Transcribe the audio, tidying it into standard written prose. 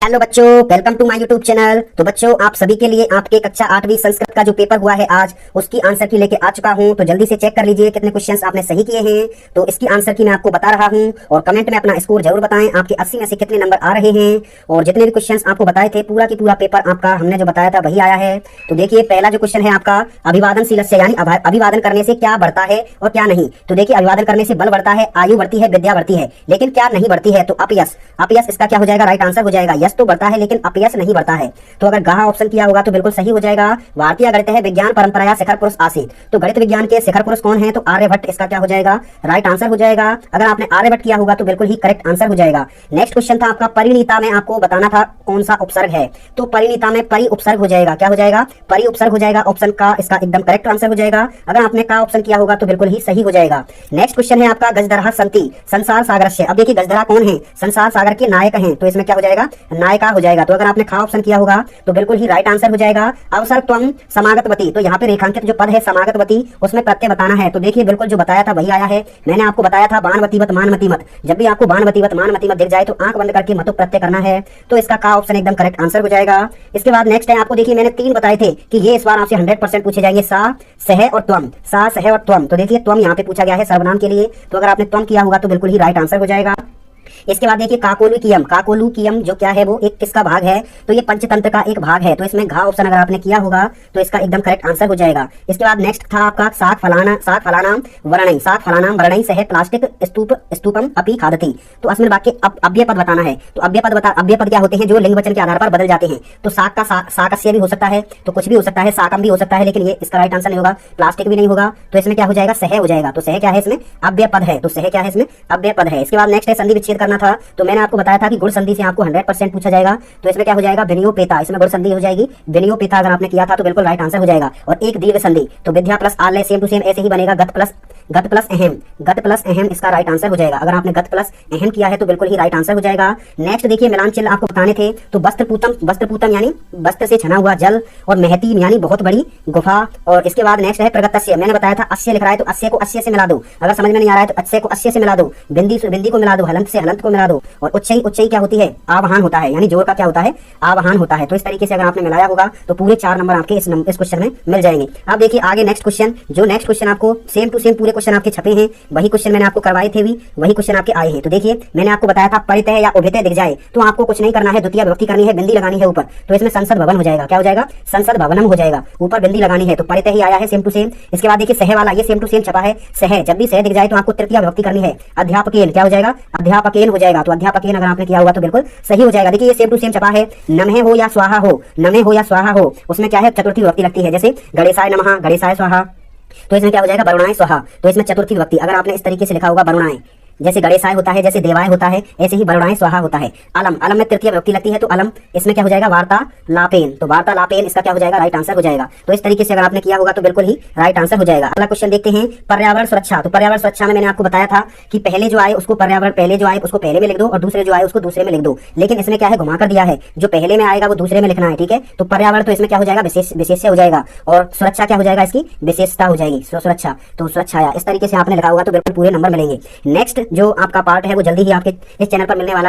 Hello बच्चों, welcome to my YouTube channel. तो बच्चों, आप सभी के लिए आपके कक्षा 8वीं संस्कृत का जो पेपर हुआ है आज, उसकी आंसर की लेके आ चुका हूं। तो जल्दी से चेक कर लीजिए कितने क्वेश्चंस आपने सही किए हैं। तो इसकी आंसर की मैं आपको बता रहा हूं और कमेंट में अपना स्कोर जरूर बताएं, आपके 80 में से कितने नंबर आ रहे हैं। और जितने भी क्वेश्चंस आपको बताए थे, पूरा की पूरा पेपर आपका हमने जो बताया था वही आया है। तो देखिए, पहला जो क्वेश्चन है आपका, अभिवादनशील से यानी अभिवादन करने से क्या बढ़ता है और क्या नहीं। तो देखिए, अभिवादन करने से बल बढ़ता है, आयु बढ़ती है, विद्या बढ़ती है, लेकिन क्या नहीं बढ़ती है? तो अपयश। अपयश इसका क्या हो जाएगा? राइट आंसर हो जाएगा। यश तो बढ़ता है लेकिन अपयश नहीं बढ़ता है। तो अगर गाह ऑप्शन किया होगा तो बिल्कुल सही हो जाएगा। भारतीय गणित है विज्ञान परंपरा शिखर पुरुष आसीत। तो गणित विज्ञान के शिखर पुरुष कौन है? तो आर्यभट्ट इसका क्या हो जाएगा? राइट आंसर हो जाएगा। अगर आपने आर्यभट्ट किया होगा तो बिल्कुल ही करेक्ट आंसर हो जाएगा। नेक्स्ट क्वेश्चन था आपका, परिणीता में आपको बताना था कौन सा उपसर्ग है। तो परिणीता में परि उपसर्ग हो जाएगा। क्या हो जाएगा? परि उपसर्ग हो जाएगा। ऑप्शन का इसका एकदम करेक्ट आंसर हो जाएगा। अगर आपने का ऑप्शन किया होगा तो बिल्कुल ही सही हो जाएगा। नेक्स्ट क्वेश्चन है आपका, गजधरा संति संसार सागर से। अब देखिए, गजधरा कौन है? संसार सागर के नायक हैं। तो इसमें क्या हो जाएगा? नायिका हो जाएगा। तो अगर आपने खा ऑप्शन किया होगा तो बिल्कुल ही राइट आंसर हो जाएगा। अवसर त्वं समागतवती। तो यहाँ पे रेखांकित जो पद है समागतवती, उसमें प्रत्यय बताना है। तो देखिए, बिल्कुल जो बताया था वही आया है। मैंने आपको बताया था बाणवतीवत मानमतीमत। जब भी आपको बाणवतीवत मानमतीमत दिख जाए तो आंख बंद करके मतु प्रत्यय करना है। तो इसका का ऑप्शन एकदम करेक्ट आंसर हो जाएगा। इसके बाद नेक्स्ट है आपको, देखिए मैंने 3 बताए थे कि ये इस बार आपसे 100% पूछे जाएंगे। सा, सह और त्वम। सा, सह और त्वम। तो देखिए, त्वम यहाँ पे पूछा गया है सर्वनाम के लिए। तो अगर आपने त्वम किया होगा तो बिल्कुल ही राइट आंसर हो जाएगा। इसके बाद देखिए, काकोलुकियम। काकोलुकियम जो क्या है, वो एक किसका भाग है? तो ये पंचतंत्र का एक भाग है। तो इसमें घा ऑप्शन अगर आपने किया होगा तो इसका एकदम करेक्ट आंसर हो जाएगा। इसके बाद नेक्स्ट था आपका, साग फलानाम वर्णय। साग फलानाम वर्णय सह प्लास्टिक स्तूपम अपि खादति। तो अस्मिन् वाक्य अव्यय पद बताना है। तो अव्यय पद क्या होते हैं? जो लिंग वचन के आधार पर बदल जाते हैं। तो साग का साकस्य भी हो सकता है, तो कुछ भी हो सकता है, साकम भी हो सकता है, लेकिन ये इसका राइट आंसर नहीं होगा। प्लास्टिक भी नहीं होगा। तो इसमें क्या हो जाएगा? सह हो जाएगा। तो सह क्या है? इसमें अव्यय पद है। तो सह क्या है? इसमें अव्यय पद है। इसके बाद नेक्स्ट है संधि विच्छेद करना था। तो मैंने आपको बताया था कि गुण संधि से आपको 100% पूछा जाएगा। तो इसमें क्या हो जाएगा? विनियोपेता। इसमें गुण संधि हो जाएगी विनियोपेता। अगर आपने किया था तो बिल्कुल राइट आंसर हो जाएगा। और एक दीर्घ संधि, तो विद्या प्लस आलय सेम टू सेम ऐसे ही बनेगा। गत प्लस अहम इसका राइट आंसर हो जाएगा। अगर आपने गत प्लस अहम किया है तो बिल्कुल ही राइट आंसर हो जाएगा। नेक्स्ट देखिए, मिलान चिन्ह आपको बताने थे। तो वस्त्रपूतम यानी वस्त्र से छना हुआ जल, और महती यानी बहुत बड़ी गुफा। और इसके बाद नेक्स्ट है प्रगतस्य। मैंने बताया था अस्य लिख रहा है तो अस्य को अस्य से मिला दो। अगर समझ में नहीं आ रहा है तो अस्य को अस्य से मिला दो, बिंदी को मिला दो, हलंत से हलंत को मिला दो। और उच्चई क्या होती है? आवाहन होता है, यानी जोर का क्या होता है? आवाहन होता है। तो इस तरीके से अगर आपने मिलाया होगा तो पूरे 4 नंबर आपके इस क्वेश्चन में मिल जाएंगे। अब देखिए आगे नेक्स्ट क्वेश्चन आपको सेम टू सेम पूरे क्वेश्चन आपके छपे हैं। वही क्वेश्चन मैंने आपको करवाए थे भी, वही क्वेश्चन आपके आए हैं। तो देखिए, मैंने आपको बताया था परितः या उभयतः दिख जाए तो आपको कुछ नहीं करना है, द्वितीय विभक्ति करनी है, बिंदी लगानी है ऊपर। तो इसमें संसद भवन हो जाएगा। क्या हो जाएगा? संसद भवनम हो जाएगा। ऊपर बिंदी लगानी है, तो परितः ही आया है सेम टू सेम। इसके बाद देखिए, सह वाला, ये सेम टू सेम छपा है। सह, जब भी सह दिख जाए तो आपको तृतीय विभक्ति करनी है। अध्यापकेन क्या हो जाएगा? अध्यापकेन हो जाएगा। तो अध्यापकेन अगर आपने किया होगा तो बिल्कुल सही हो जाएगा। देखिए, ये सेम टू सेम छपा है। नमः हो या स्वाहा हो, नमः हो या स्वाहा हो, उसमें क्या है? चतुर्थी विभक्ति लगती है। जैसे गणेशाय नमः, गणेशाय स्वाहा। तो इसमें क्या हो जाएगा? वरुणाय स्वाहा। तो इसमें चतुर्थी विभक्ति अगर आपने इस तरीके से लिखा होगा, वरुणाय, जैसे गणेशाय होता है, जैसे देवाय होता है, ऐसे ही वरुणाय स्वाहा होता है। अलम में तृतीय विभक्ति लगती है। तो अलम, इसमें क्या हो जाएगा? वार्तालापेन। तो वार्तालापेन इसका क्या हो जाएगा? राइट आंसर हो जाएगा। तो इस तरीके से अगर आपने किया होगा तो बिल्कुल ही राइट आंसर हो जाएगा। अगला क्वेश्चन देखते हैं, पर्यावरण सुरक्षा। तो पर्यावरण सुरक्षा में मैंने आपको बताया था कि पहले जो आए उसको पहले में लिख दो और दूसरे जो आए उसको दूसरे में लिख दो। लेकिन इसमें क्या है? घुमा कर दिया है, जो पहले में आएगा वो दूसरे में लिखना है। ठीक है, तो पर्यावरण तो इसमें क्या हो जाएगा? विशेष्य हो जाएगा। और सुरक्षा क्या हो जाएगा? इसकी विशेषता हो जाएगी। सुरक्षा, तो सुरक्षा आया। इस तरीके से आपने लिखा होगा तो बिल्कुल पूरे नंबर मिलेंगे। नेक्स्ट जो आपका पार्ट है वो जल्दी ही आपके इस चैनल पर मिलने वाला है।